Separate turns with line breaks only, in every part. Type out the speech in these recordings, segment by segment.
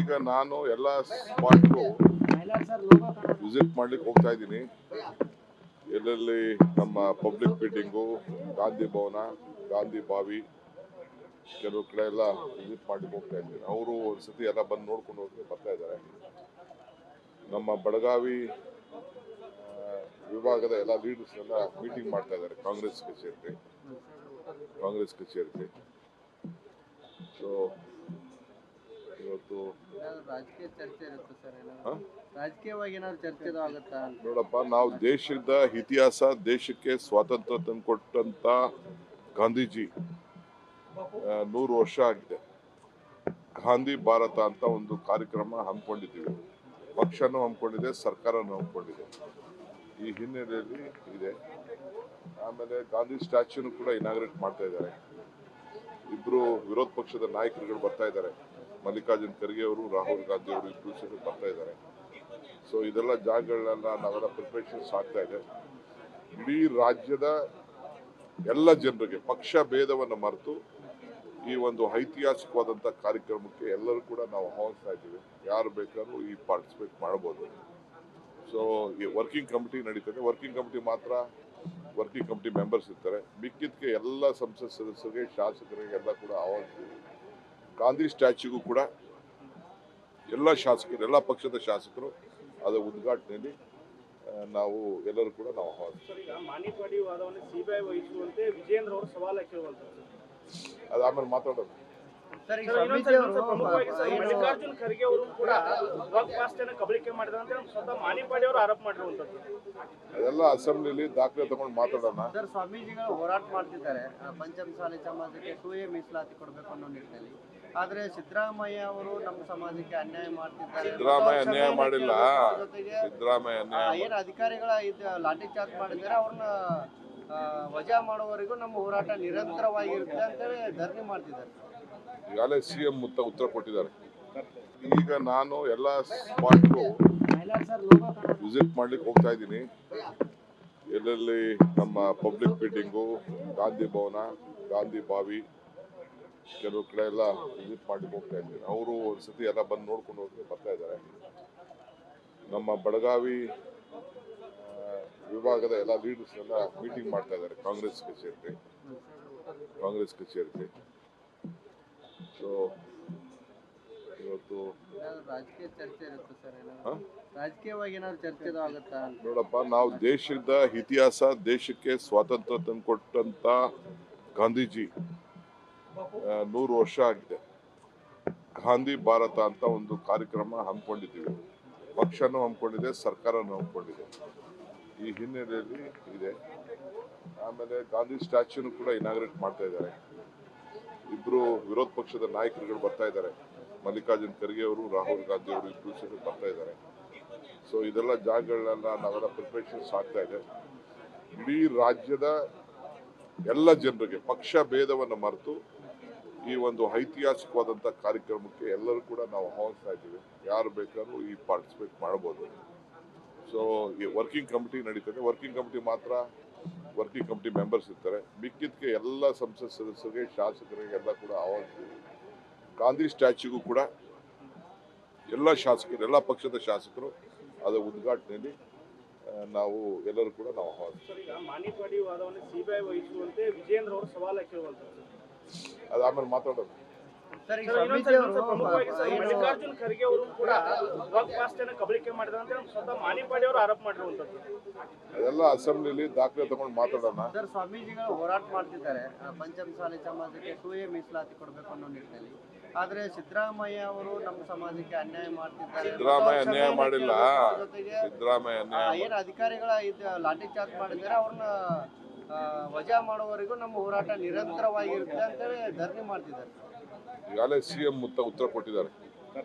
ಈಗ ನಾನು ಎಲ್ಲ ಸ್ಪಾಟ್ಗೂ ವಿಸಿಟ್ ಮಾಡ್ಲಿಕ್ಕೆ ಹೋಗ್ತಾ ಇದ್ದೀನಿ. ಎಲ್ಲೆಲ್ಲಿ ನಮ್ಮ ಪಬ್ಲಿಕ್ ಬಿಲ್ಡಿಂಗು, ಗಾಂಧಿ ಭವನ, ಗಾಂಧಿ ಬಾವಿ, ಕೆಲವು ಕಡೆ ಎಲ್ಲ ವಿಸಿಟ್ ಮಾಡ್ಲಿಕ್ಕೆ ಹೋಗ್ತಾ ಇದ್ದೀನಿ. ಅವರು ಒಂದ್ಸತಿ ಎಲ್ಲ ಬಂದು ನೋಡ್ಕೊಂಡು ಹೋಗಿ ಬರ್ತಾ ಇದ್ದಾರೆ. ನಮ್ಮ ಬೆಳಗಾವಿ ವಿಭಾಗದ ಎಲ್ಲ ಲೀಡರ್ಸ್ ಎಲ್ಲ ಮೀಟಿಂಗ್ ಮಾಡ್ತಾ ಇದ್ದಾರೆ ಕಾಂಗ್ರೆಸ್ ಕಚೇರಿಗೆ. ಸೊ ಇವತ್ತು
ರಾಜಕೀಯ ಚರ್ಚೆ ಇರುತ್ತೆ ಸರ್, ರಾಜಕೀಯವಾಗಿ ಏನಾದ್ರು ಚರ್ಚೆ ಆಗುತ್ತಾ?
ನೋಡಪ್ಪ, ನಾವು ದೇಶದ ಇತಿಹಾಸ, ದೇಶಕ್ಕೆ ಸ್ವಾತಂತ್ರ್ಯ ತಂದುಕೊಟ್ಟಂತ ಗಾಂಧೀಜಿ 100 ವರ್ಷ ಆಗಿದೆ. ಗಾಂಧಿ ಭಾರತ ಅಂತ ಒಂದು ಕಾರ್ಯಕ್ರಮ ಹಮ್ಮಿಕೊಂಡಿದ್ದೀವಿ. ಪಕ್ಷನೂ ಹಮ್ಮಿಕೊಂಡಿದೆ, ಸರ್ಕಾರನೂ ಹಮ್ಮಿಕೊಂಡಿದೆ. ಈ ಹಿನ್ನೆಲೆಯಲ್ಲಿ ಇದೆ. ಆಮೇಲೆ ಗಾಂಧಿ ಸ್ಟ್ಯಾಚ್ಯೂನು ಕೂಡ ಇನಾಗ್ರೇಟ್ ಮಾಡ್ತಾ ಇದ್ದಾರೆ. ಇಬ್ರು ವಿರೋಧ ಪಕ್ಷದ ನಾಯಕರುಗಳು ಬರ್ತಾ ಇದ್ದಾರೆ. ಮಲ್ಲಿಕಾರ್ಜುನ್ ಖರ್ಗೆ ಅವರು, ರಾಹುಲ್ ಗಾಂಧಿ ಅವರು ಇಬ್ರು ಸೇರಿ ಬರ್ತಾ ಇದ್ದಾರೆ. ಸೊ ಇದೆಲ್ಲ ಜಾಗಗಳನ್ನೆಲ್ಲ ನಾವೆಲ್ಲ ಪ್ರಿಪರೇಷನ್ಸ್ ಆಗ್ತಾ ಇದೆ. ಇಡೀ ರಾಜ್ಯದ ಎಲ್ಲ ಜನರಿಗೆ ಪಕ್ಷ ಭೇದವನ್ನು ಮರೆತು ಈ ಒಂದು ಐತಿಹಾಸಿಕವಾದಂಥ ಕಾರ್ಯಕ್ರಮಕ್ಕೆ ಎಲ್ಲರೂ ಕೂಡ ನಾವು ಆಹ್ವಾನಿಸ್ತಾ ಇದ್ದೀವಿ. ಯಾರು ಬೇಕಾದ್ರೂ ಈ ಪಾರ್ಟಿಸಿಪೇಟ್ ಮಾಡ್ಬೋದು. ಸೊ ಈ ವರ್ಕಿಂಗ್ ಕಮಿಟಿ ನಡೀತದೆ. ವರ್ಕಿಂಗ್ ಕಮಿಟಿ ಮಾತ್ರ ವರ್ಕಿಂಗ್ ಕಮಿಟಿ ಮೆಂಬರ್ಸ್ ಇರ್ತಾರೆ. ಮಿಕ್ಕಿದ್ದಕ್ಕೆ ಎಲ್ಲ ಸಂಸತ್ ಸದಸ್ಯರಿಗೆ, ಶಾಸಕರಿಗೆ ಎಲ್ಲ ಕೂಡ ಆಹ್ವಾನಿಸ್ತೀವಿ. ಗಾಂಧಿ ಸ್ಟ್ಯಾಚ್ಯೂಗೂ ಕೂಡ ಎಲ್ಲ ಶಾಸಕರು, ಎಲ್ಲ ಪಕ್ಷದ ಶಾಸಕರು ಅದರ ಉದ್ಘಾಟನೆಯಲ್ಲಿ ನಾವು ಎಲ್ಲರೂ ಕೂಡ ನಾವು
ಮಾಣಿಪ್ಪಾಡಿ ವಾದವನ್ನು ಸಿಬಿಐ ವಹಿಸುವಂತೆ ವಿಜೇಂದ್ರ ಅವರು ಸವಾಲು ಹಾಕಿರುವಂತದ್ದು.
ಅದಾದ್ಮೇಲೆ ಮಾತಾಡೋದು.
ಮಲ್ಲಿಕಾರ್ಜುನ್ ಖರ್ಗೆ ಅವರು ಕೂಡ ಕಬಳಿಕೆ ಮಾಡಿದಂತೆ ಸ್ವತಃ ಮಾಣಿಪ್ಪಾಡಿ ಅವರು ಆರೋಪ ಮಾಡಿರುವಂತದ್ದು.
ಅದೆಲ್ಲ ಅಸೆಂಬ್ಲಿಲಿ ದಾಖಲೆ ತಗೊಂಡು ಮಾತಾಡೋಣ.
ಸರ್, ಸ್ವಾಮೀಜಿಗಳು ಹೋರಾಟ ಮಾಡ್ತಿದ್ದಾರೆ ಪಂಚಮಸಾಲಿ ಸಮಾಜಕ್ಕೆ 2A ಮೀಸಲಾತಿ ಕೊಡಬೇಕು ಅನ್ನೋ ನಿಟ್ಟಿನಲ್ಲಿ. ಆದ್ರೆ ಸಿದ್ದರಾಮಯ್ಯ ಅವರು ನಮ್ಮ ಸಮಾಜಕ್ಕೆ ಅನ್ಯಾಯ ಮಾಡ್ತಿದ್ದಾರೆ.
ಸಿದ್ದರಾಮಯ್ಯ ಅನ್ಯಾಯ ಮಾಡಿಲ್ಲ. ಸಿದ್ದರಾಮಯ್ಯ
ಏನು ಅಧಿಕಾರಿಗಳ ಲಾಠಿ ಚಾರ್ಜ್ ಮಾಡಿದ್ದಾರೆ, ಅವ್ರನ್ನ ವಜಾ ಮಾಡುವವರೆಗೂ ನಮ್ಮ ಹೋರಾಟ ನಿರಂತರವಾಗಿರುತ್ತೆ ಅಂತೇಳಿ ಧರಣಿ ಮಾಡ್ತಿದ್ದಾರೆ.
ಈಗಾಗಲೇ CM ಉತ್ತರ ಕೊಟ್ಟಿದ್ದಾರೆ. ಈಗ ನಾನು ಎಲ್ಲ ಸ್ಪಾಟ್ಗೂ ವಿಸಿಟ್ ಮಾಡ್ಲಿಕ್ಕೆ ಹೋಗ್ತಾ ಇದ್ದೀನಿ. ಎಲ್ಲೆಲ್ಲಿ ನಮ್ಮ ಪಬ್ಲಿಕ್ ಬಿಲ್ಡಿಂಗು, ಗಾಂಧಿ ಭವನ, ಗಾಂಧಿ ಬಾವಿ, ಕೆಲವು ಕಡೆ ಎಲ್ಲ ವಿಸಿಟ್ ಮಾಡ್ಲಿಕ್ಕೆ ಹೋಗ್ತಾ ಇದ್ದೀನಿ. ಅವರು ಒಂದ್ಸತಿ ಎಲ್ಲ ಬಂದು ನೋಡ್ಕೊಂಡು ಹೋಗಿ ಬರ್ತಾ ಇದ್ದಾರೆ. ನಮ್ಮ ಬೆಳಗಾವಿ ವಿಭಾಗದ ಎಲ್ಲ ಲೀಡರ್ಸ್ ಎಲ್ಲ ಮೀಟಿಂಗ್ ಮಾಡ್ತಾ ಇದ್ದಾರೆ ಕಾಂಗ್ರೆಸ್ ಕಚೇರಿಗೆ. ಸೊ ಇವತ್ತು
ರಾಜಕೀಯ ಚರ್ಚೆ ಇರುತ್ತೆ ಸರ್, ರಾಜಕೀಯವಾಗಿ ಏನಾದ್ರು ಚರ್ಚೆ ಆಗುತ್ತಾ?
ನೋಡಪ್ಪ, ನಾವು ದೇಶದ ಇತಿಹಾಸ, ದೇಶಕ್ಕೆ ಸ್ವಾತಂತ್ರ್ಯ ತಂದುಕೊಟ್ಟಂತ ಗಾಂಧೀಜಿ 100 ವರ್ಷ ಆಗಿದೆ. ಗಾಂಧಿ ಭಾರತ ಅಂತ ಒಂದು ಕಾರ್ಯಕ್ರಮ ಹಮ್ಮಿಕೊಂಡಿದ್ದೀವಿ. ಪಕ್ಷನೂ ಹಮ್ಮಿಕೊಂಡಿದೆ, ಸರ್ಕಾರನೂ ಹಮ್ಮಿಕೊಂಡಿದೆ. ಈ ಹಿನ್ನೆಲೆಯಲ್ಲಿ ಇದೆ. ಆಮೇಲೆ ಗಾಂಧಿ ಸ್ಟ್ಯಾಚ್ಯೂನು ಕೂಡ ಇನಾಗ್ರೇಟ್ ಮಾಡ್ತಾ ಇದ್ದಾರೆ. ಇಬ್ರು ವಿರೋಧ ಪಕ್ಷದ ನಾಯಕರುಗಳು ಬರ್ತಾ ಇದ್ದಾರೆ. ಮಲ್ಲಿಕಾರ್ಜುನ್ ಖರ್ಗೆ ಅವರು, ರಾಹುಲ್ ಗಾಂಧಿ ಅವರು ಇಬ್ರು ಸೇರಿ ಬರ್ತಾ ಇದ್ದಾರೆ. ಸೊ ಇದೆಲ್ಲ ಜಾಗಗಳನ್ನೆಲ್ಲ ನಾವೆಲ್ಲ ಪ್ರಿಪರೇಷನ್ಸ್ ಆಗ್ತಾ ಇದೆ. ಇಡೀ ರಾಜ್ಯದ ಎಲ್ಲ ಜನರಿಗೆ ಪಕ್ಷ ಭೇದವನ್ನು ಮರೆತು ಈ ಒಂದು ಐತಿಹಾಸಿಕವಾದಂಥ ಕಾರ್ಯಕ್ರಮಕ್ಕೆ ಎಲ್ಲರೂ ಕೂಡ ನಾವು ಆಹ್ವಾನಿಸ್ತಾ ಇದ್ದೀವಿ. ಯಾರು ಬೇಕಾದ್ರೂ ಈ ಪಾರ್ಟಿಸಿಪೇಟ್ ಮಾಡ್ಬೋದು. ಸೊ ಈ ವರ್ಕಿಂಗ್ ಕಮಿಟಿ ನಡೀತದೆ. ವರ್ಕಿಂಗ್ ಕಮಿಟಿ ಮಾತ್ರ ವರ್ಕಿಂಗ್ ಕಮಿಟಿ ಮೆಂಬರ್ಸ್ ಇರ್ತಾರೆ. ಮಿಕ್ಕಿದ್ದಕ್ಕೆ ಎಲ್ಲ ಸಂಸತ್ ಸದಸ್ಯರಿಗೆ, ಶಾಸಕರಿಗೆ ಎಲ್ಲ ಕೂಡ ಆಹ್ವಾನಿಸ್ತೀವಿ. ಗಾಂಧಿ ಸ್ಟ್ಯಾಚ್ಯೂಗೂ ಕೂಡ ಎಲ್ಲ ಶಾಸಕರು, ಎಲ್ಲ ಪಕ್ಷದ ಶಾಸಕರು ಅದರ ಉದ್ಘಾಟನೆಯಲ್ಲಿ ನಾವು ಎಲ್ಲರೂ ಕೂಡ ನಾವು ಆಹ್ವಾನಿಸ್ತೀವಿ.
ಮಾಣಿಪ್ಪಾಡಿ ವಾದವನ್ನು ಸಿಬಿಐ ವಹಿಸುವಂತೆ ವಿಜೇಂದ್ರ ಅವರು ಸವಾಲು ಹಾಕಿರುವಂತದ್ದು.
ಅದಾದ್ಮೇಲೆ ಮಾತಾಡೋದು.
ಮಲ್ಲಿಕಾರ್ಜುನ್ ಖರ್ಗೆ ಅವರು ಕೂಡ ಕಬಳಿಕೆ ಮಾಡಿದಂತೆ ಸ್ವತಃ ಮಾಣಿಪ್ಪಾಡಿ ಅವರು ಆರೋಪ ಮಾಡಿರುವಂತದ್ದು.
ಅದೆಲ್ಲ ಅಸೆಂಬ್ಲಿಲಿ ದಾಖಲೆ ತಗೊಂಡು ಮಾತಾಡೋಣ.
ಸರ್, ಸ್ವಾಮೀಜಿಗಳು ಹೋರಾಟ ಮಾಡ್ತಿದ್ದಾರೆ ಪಂಚಮಸಾಲಿ ಸಮಾಜಕ್ಕೆ 2A ಮೀಸಲಾತಿ ಕೊಡಬೇಕು ಅನ್ನೋ ನಿಟ್ಟಿನಲ್ಲಿ. ಆದ್ರೆ ಸಿದ್ದರಾಮಯ್ಯ ಅವರು ನಮ್ಮ ಸಮಾಜಕ್ಕೆ ಅನ್ಯಾಯ ಮಾಡ್ತಿದ್ದಾರೆ.
ಸಿದ್ದರಾಮಯ್ಯ ಅನ್ಯಾಯ ಮಾಡಿಲ್ಲ. ಸಿದ್ದರಾಮಯ್ಯ
ಏನು ಅಧಿಕಾರಿಗಳ ಲಾಠಿ ಚಾರ್ಜ್ ಮಾಡಿದ್ದಾರೆ, ಅವ್ರನ್ನ ವಜಾ ಮಾಡುವವರೆಗೂ ನಮ್ಮ ಹೋರಾಟ ನಿರಂತರವಾಗಿರುತ್ತೆ ಅಂತೇಳಿ ಧರಣಿ ಮಾಡ್ತಿದ್ದಾರೆ.
ಈಗಾಗಲೇ CM ಉತ್ತರ ಕೊಟ್ಟಿದ್ದಾರೆ.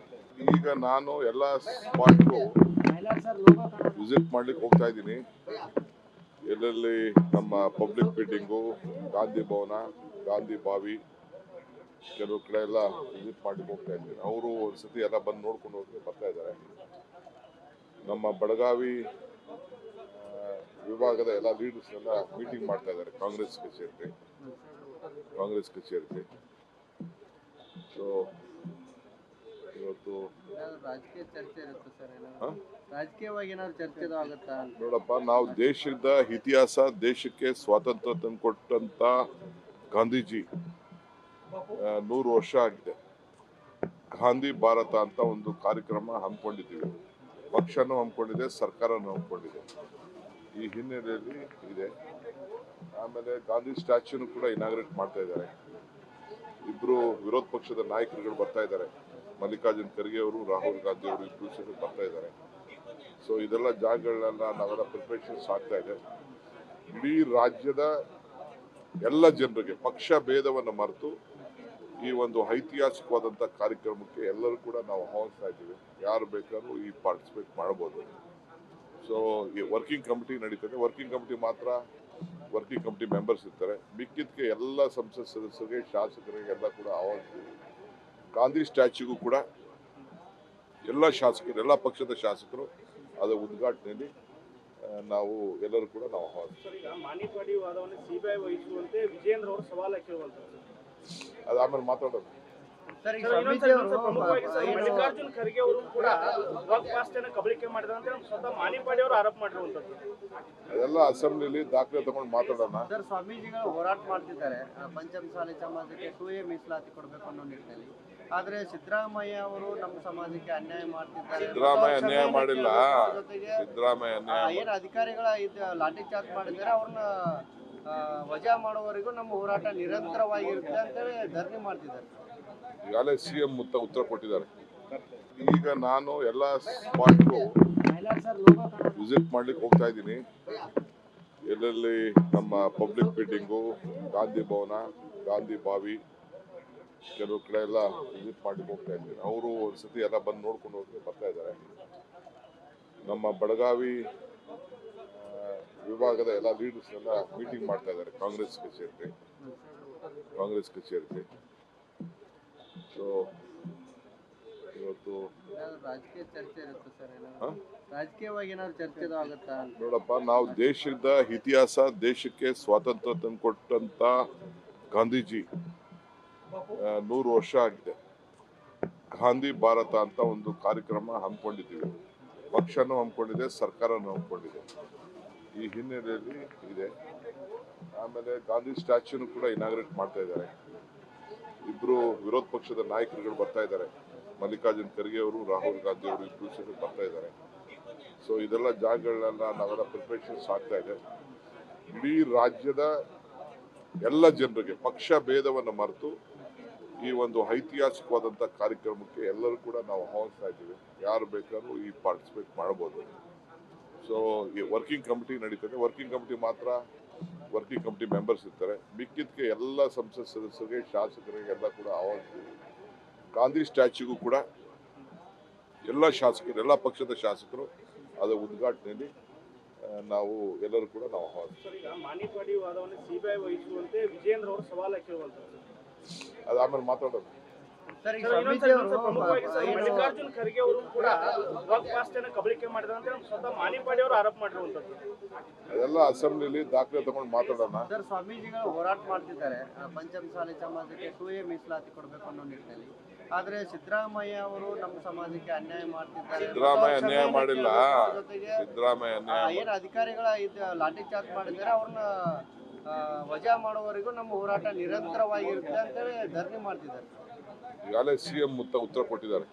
ಈಗ ನಾನು ಎಲ್ಲ ಸ್ಪಾಟ್ಗೂ ವಿಸಿಟ್ ಮಾಡ್ಲಿಕ್ಕೆ ಹೋಗ್ತಾ ಇದ್ದೀನಿ. ಎಲ್ಲೆಲ್ಲಿ ನಮ್ಮ ಪಬ್ಲಿಕ್ ಬಿಲ್ಡಿಂಗು, ಗಾಂಧಿ ಭವನ, ಗಾಂಧಿ ಬಾವಿ, ಕೆಲವು ಕಡೆ ಎಲ್ಲ ವಿಸಿಟ್ ಮಾಡ್ಲಿಕ್ಕೆ ಹೋಗ್ತಾ ಇದ್ದೀನಿ. ಅವರು ಒಂದ್ಸತಿ ಎಲ್ಲ ಬಂದು ನೋಡ್ಕೊಂಡು ಹೋಗಿ ಬರ್ತಾ ಇದ್ದಾರೆ. ನಮ್ಮ ಬೆಳಗಾವಿ ವಿಭಾಗದ ಎಲ್ಲ ಲೀಡರ್ಸ್ ಎಲ್ಲ ಮೀಟಿಂಗ್ ಮಾಡ್ತಾ ಇದ್ದಾರೆ ಕಾಂಗ್ರೆಸ್ ಕಚೇರಿಗೆ. ಸೊ ಇವತ್ತು
ಏನಾದ್ರು ರಾಜಕೀಯ ಚರ್ಚೆ ಇರುತ್ತೆ ಸರ್ ಏನಾದ್ರು
ಹ?
ರಾಜಕೀಯವಾಗಿ ಏನಾದ್ರು ಚರ್ಚೆ ಆಗುತ್ತಾ ಅಂತ
ನೋಡಪ್ಪ, ನಾವು ದೇಶದ ಇತಿಹಾಸ, ದೇಶಕ್ಕೆ ಸ್ವಾತಂತ್ರ್ಯ ತಂದುಕೊಟ್ಟಂತ ಗಾಂಧೀಜಿ 100 ವರ್ಷ ಆಗಿದೆ. ಗಾಂಧಿ ಭಾರತ ಅಂತ ಒಂದು ಕಾರ್ಯಕ್ರಮ ಹಮ್ಮಿಕೊಂಡಿದ್ದೀವಿ. ಪಕ್ಷನೂ ಹಮ್ಮಿಕೊಂಡಿದೆ, ಸರ್ಕಾರನೂ ಹಮ್ಮಿಕೊಂಡಿದೆ. ಈ ಹಿನ್ನೆಲೆಯಲ್ಲಿ ಇದೆ. ಆಮೇಲೆ ಗಾಂಧಿ ಸ್ಟ್ಯಾಚ್ಯೂನು ಕೂಡ ಇನಾಗ್ರೇಟ್ ಮಾಡ್ತಾ ಇದ್ದಾರೆ. ಇಬ್ರು ವಿರೋಧ ಪಕ್ಷದ ನಾಯಕರುಗಳು ಬರ್ತಾ ಇದ್ದಾರೆ. ಮಲ್ಲಿಕಾರ್ಜುನ್ ಖರ್ಗೆ ಅವರು, ರಾಹುಲ್ ಗಾಂಧಿ ಅವರು ಇಬ್ರು ಸೇರಿ ಬರ್ತಾ ಇದ್ದಾರೆ. ಸೊ ಇದೆಲ್ಲ ಜಾಗಗಳನ್ನೆಲ್ಲ ನಾವೆಲ್ಲ ಪ್ರಿಪರೇಷನ್ಸ್ ಆಗ್ತಾ ಇದೆ. ಇಡೀ ರಾಜ್ಯದ ಎಲ್ಲ ಜನರಿಗೆ ಪಕ್ಷ ಭೇದವನ್ನು ಮರೆತು ಈ ಒಂದು ಐತಿಹಾಸಿಕವಾದಂಥ ಕಾರ್ಯಕ್ರಮಕ್ಕೆ ಎಲ್ಲರೂ ಕೂಡ ನಾವು ಆಹ್ವಾನಿಸ್ತಾ ಇದ್ದೀವಿ. ಯಾರು ಬೇಕಾದ್ರೂ ಈ ಪಾರ್ಟಿಸಿಪೇಟ್ ಮಾಡ್ಬೋದು. ಸೊ ಈ ವರ್ಕಿಂಗ್ ಕಮಿಟಿ ನಡೀತದೆ. ವರ್ಕಿಂಗ್ ಕಮಿಟಿ ಮಾತ್ರ ವರ್ಕಿಂಗ್ ಕಮಿಟಿ ಮೆಂಬರ್ಸ್ ಇರ್ತಾರೆ. ಮಿಕ್ಕಿದ್ದಕ್ಕೆ ಎಲ್ಲ ಸಂಸತ್ ಸದಸ್ಯರಿಗೆ, ಶಾಸಕರಿಗೆ ಎಲ್ಲ ಕೂಡ ಆಹ್ವಾನಿಸ್ತೀವಿ. ಗಾಂಧಿ ಸ್ಟ್ಯಾಚ್ಯೂಗೂ ಕೂಡ ಎಲ್ಲ ಶಾಸಕರು, ಎಲ್ಲ ಪಕ್ಷದ ಶಾಸಕರು ಅದರ ಉದ್ಘಾಟನೆಯಲ್ಲಿ ನಾವು ಎಲ್ಲರೂ ಕೂಡ ನಾವು ಆಹ್ವಾನಿಸ್ತೀವಿ.
ಸರ್, ಈಗ ಮಾಣಿಪಾಡಿ ವಾದವನ್ನು ಸಿಬಿಐ ವಹಿಸುವಂತೆ ವಿಜೇಂದ್ರ ಅವರು ಸವಾಲು ಹಾಕಿರುವಂತದ್ದು.
ಅದಾದ್ಮೇಲೆ ಮಾತಾಡೋದು.
ಸರ್ ಈಗ
ಸರ್, ಇನ್ನೊಂದು
ಸ್ವಾಮೀಜಿ ಅವರು
ಪ್ರಮುಖವಾಗಿ ಸರ್, ಮಲ್ಲಿಕಾರ್ಜುನ್ ಖರ್ಗೆ ಅವರು ಕೂಡ ವಕ್ಫ್ ಆಸ್ತಿಯನ್ನು ಕಬಳಿಕೆ ಮಾಡಿದಂತೆ ಸ್ವತಃ ಮಾಣಿಪಾಡಿ ಅವರು ಆರೋಪ ಮಾಡಿರುವಂತದ್ದು.
ಅದೆಲ್ಲ ಅಸೆಂಬ್ಲಿಲಿ ದಾಖಲೆ ತಗೊಂಡು ಮಾತಾಡೋಣ.
ಸರ್ ಸ್ವಾಮೀಜಿಗಳು ಹೋರಾಟ ಮಾಡ್ತಿದ್ದಾರೆ ಪಂಚಮಸಾಲಿ ಸಮಾಜಕ್ಕೆ 2A ಮೀಸಲಾತಿ ಕೊಡಬೇಕು ಅನ್ನೋ ನಿಟ್ಟಿನಲ್ಲಿ. ಆದ್ರೆ ಸಿದ್ದರಾಮಯ್ಯ ಅವರು ನಮ್ಮ ಸಮಾಜಕ್ಕೆ ಅನ್ಯಾಯ ಮಾಡ್ತಿದ್ದಾರೆ.
ಸಿದ್ದರಾಮಯ್ಯ ಅನ್ಯಾಯ ಮಾಡಿಲ್ಲ.
ಜೊತೆಗೆ
ಸಿದ್ದರಾಮಯ್ಯ ಅನ್ಯಾಯ
ಏನು ಅಧಿಕಾರಿಗಳ ಲಾಠಿ ಚಾರ್ಜ್ ಮಾಡಿದ್ದಾರೆ ಅವ್ರನ್ನ ವಜಾ ಮಾಡುವವರೆಗೂ ನಮ್ಮ ಹೋರಾಟ ನಿರಂತರವಾಗಿರುತ್ತೆ ಅಂತೇಳಿ ಧರಣಿ ಮಾಡ್ತಿದ್ದಾರೆ.
ಈಗಾಗಲೇ CM ಉತ್ತರ ಕೊಟ್ಟಿದ್ದಾರೆ. ಈಗ ನಾನು ಎಲ್ಲ ಸ್ಪಾಟ್ಗೂ ವಿಸಿಟ್ ಮಾಡ್ಲಿಕ್ಕೆ ಹೋಗ್ತಾ ಇದ್ದೀನಿ. ಎಲ್ಲೆಲ್ಲಿ ನಮ್ಮ ಪಬ್ಲಿಕ್ ಬಿಲ್ಡಿಂಗು, ಗಾಂಧಿ ಭವನ, ಗಾಂಧಿ ಬಾವಿ, ಕೆಲವು ಕಡೆ ಎಲ್ಲ ವಿಸಿಟ್ ಮಾಡ್ಲಿಕ್ಕೆ ಹೋಗ್ತಾ ಇದ್ದೀನಿ. ಅವರು ಒಂದ್ಸತಿ ಎಲ್ಲ ಬಂದು ನೋಡ್ಕೊಂಡು ಹೋಗಿ ಬರ್ತಾ ಇದ್ದಾರೆ. ನಮ್ಮ ಬೆಳಗಾವಿ ವಿಭಾಗದ ಎಲ್ಲ ಲೀಡರ್ಸ್ ಎಲ್ಲ ಮೀಟಿಂಗ್ ಮಾಡ್ತಾ ಇದ್ದಾರೆ ಕಾಂಗ್ರೆಸ್ ಕಚೇರಿಗೆ. ಸೊ ಇವತ್ತು
ರಾಜಕೀಯ ಚರ್ಚೆ ಇರುತ್ತೆ ಸರ್ ಏನಾದ್ರು ರಾಜಕೀಯವಾಗಿ ಏನಾದ್ರು ಚರ್ಚೆ ಆಗುತ್ತಾ ಅಂತ
ನೋಡಪ್ಪ, ನಾವು ದೇಶದ ಇತಿಹಾಸ, ದೇಶಕ್ಕೆ ಸ್ವಾತಂತ್ರ್ಯ ತಂದುಕೊಟ್ಟಂತ ಗಾಂಧೀಜಿ 100 ವರ್ಷ ಆಗಿದೆ. ಗಾಂಧಿ ಭಾರತ ಅಂತ ಒಂದು ಕಾರ್ಯಕ್ರಮ ಹಮ್ಮಿಕೊಂಡಿದ್ದೀವಿ. ಪಕ್ಷನೂ ಹಮ್ಮಿಕೊಂಡಿದೆ, ಸರ್ಕಾರನೂ ಹಮ್ಮಿಕೊಂಡಿದೆ. ಈ ಹಿನ್ನೆಲೆಯಲ್ಲಿ ಇದೆ. ಆಮೇಲೆ ಗಾಂಧಿ ಸ್ಟ್ಯಾಚ್ಯೂನು ಕೂಡ ಇನಾಗ್ರೇಟ್ ಮಾಡ್ತಾ ಇದ್ದಾರೆ. ಇಬ್ರು ವಿರೋಧ ಪಕ್ಷದ ನಾಯಕರುಗಳು ಬರ್ತಾ ಇದ್ದಾರೆ. ಮಲ್ಲಿಕಾರ್ಜುನ್ ಖರ್ಗೆ ಅವರು, ರಾಹುಲ್ ಗಾಂಧಿ ಅವರು ಇಬ್ರು ಸೇರಿ ಬರ್ತಾ ಇದ್ದಾರೆ. ಸೊ ಇದೆಲ್ಲ ಜಾಗಗಳನ್ನೆಲ್ಲ ನಾವೆಲ್ಲ ಪ್ರಿಪರೇಷನ್ಸ್ ಆಗ್ತಾ ಇದೆ. ಇಡೀ ರಾಜ್ಯದ ಎಲ್ಲ ಜನರಿಗೆ ಪಕ್ಷ ಭೇದವನ್ನು ಮರೆತು ಈ ಒಂದು ಐತಿಹಾಸಿಕವಾದಂಥ ಕಾರ್ಯಕ್ರಮಕ್ಕೆ ಎಲ್ಲರೂ ಕೂಡ ನಾವು ಆಹ್ವಾನಿಸ್ತಾ ಇದ್ದೀವಿ. ಯಾರು ಬೇಕಾದ್ರೂ ಈ ಪಾರ್ಟಿಸಿಪೇಟ್ ಮಾಡ್ಬೋದು. ಸೊ ಈ ವರ್ಕಿಂಗ್ ಕಮಿಟಿ ನಡೀತದೆ. ವರ್ಕಿಂಗ್ ಕಮಿಟಿ ಮಾತ್ರ ವರ್ಕಿಂಗ್ ಕಮಿಟಿ ಮೆಂಬರ್ಸ್ ಇರ್ತಾರೆ. ಮಿಕ್ಕಿದ್ದಕ್ಕೆ ಎಲ್ಲ ಸಂಸತ್ ಸದಸ್ಯರಿಗೆ, ಶಾಸಕರಿಗೆ ಎಲ್ಲ ಕೂಡ ಆಹ್ವಾನಿಸ್ತೀವಿ. ಗಾಂಧಿ ಸ್ಟ್ಯಾಚ್ಯೂಗೂ ಕೂಡ ಎಲ್ಲ ಶಾಸಕರು, ಎಲ್ಲ ಪಕ್ಷದ ಶಾಸಕರು ಅದರ ಉದ್ಘಾಟನೆಯಲ್ಲಿ ನಾವು ಎಲ್ಲರೂ ಕೂಡ ನಾವು ಆಹ್ವಾನಿಸ್ತೀವಿ.
ಸರ್, ಈಗ ಮಾಣಿಪಾಡಿ ವಾದವನ್ನು ಸಿಬಿಐ ವಹಿಸುವಂತೆ ವಿಜೇಂದ್ರ ಅವರು ಸವಾಲು ಹಾಕಿರುವಂತದ್ದು.
ಅದಾದ್ಮೇಲೆ ಮಾತಾಡೋದು.
ಸರ್ ಈಗ
ಸರ್, ಇನ್ನೊಂದು
ಸ್ವಾಮೀಜಿ ಅವರು
ಪ್ರಮುಖವಾಗಿ ಸರ್, ಮಲ್ಲಿಕಾರ್ಜುನ್ ಖರ್ಗೆ ಅವರು ಕೂಡ ವಕ್ಫ್ ಆಸ್ತಿಯನ್ನು ಕಬಳಿಕೆ ಮಾಡಿದಂತೆ ಸ್ವತಃ ಮಾಣಿಪಾಡಿ ಅವರು ಆರೋಪ ಮಾಡಿರುವಂತದ್ದು.
ಅದೆಲ್ಲ ಅಸೆಂಬ್ಲಿಲಿ ದಾಖಲೆ ತಗೊಂಡು ಮಾತಾಡೋಣ.
ಸರ್ ಸ್ವಾಮೀಜಿಗಳು ಹೋರಾಟ ಮಾಡ್ತಿದ್ದಾರೆ ಪಂಚಮಸಾಲಿ ಸಮಾಜಕ್ಕೆ 2A ಮೀಸಲಾತಿ ಕೊಡಬೇಕು ಅನ್ನೋ ನಿಟ್ಟಿನಲ್ಲಿ. ಆದ್ರೆ ಸಿದ್ದರಾಮಯ್ಯ ಅವರು ನಮ್ಮ ಸಮಾಜಕ್ಕೆ ಅನ್ಯಾಯ ಮಾಡ್ತಿದ್ದಾರೆ.
ಸಿದ್ದರಾಮಯ್ಯ ಅನ್ಯಾಯ ಮಾಡಿಲ್ಲ.
ಜೊತೆಗೆ
ಸಿದ್ದರಾಮಯ್ಯ ಅನ್ಯಾಯ
ಏನು ಅಧಿಕಾರಿಗಳ ಲಾಠಿ ಚಾರ್ಜ್ ಮಾಡಿದ್ದಾರೆ ಅವ್ರನ್ನ ವಜಾ ಮಾಡುವವರೆಗೂ ನಮ್ಮ ಹೋರಾಟ ನಿರಂತರವಾಗಿರುತ್ತೆ ಅಂತೇಳಿ ಧರಣಿ ಮಾಡ್ತಿದ್ದಾರೆ.
ಈಗಾಗಲೇ CM ಉತ್ತರ ಕೊಟ್ಟಿದ್ದಾರೆ.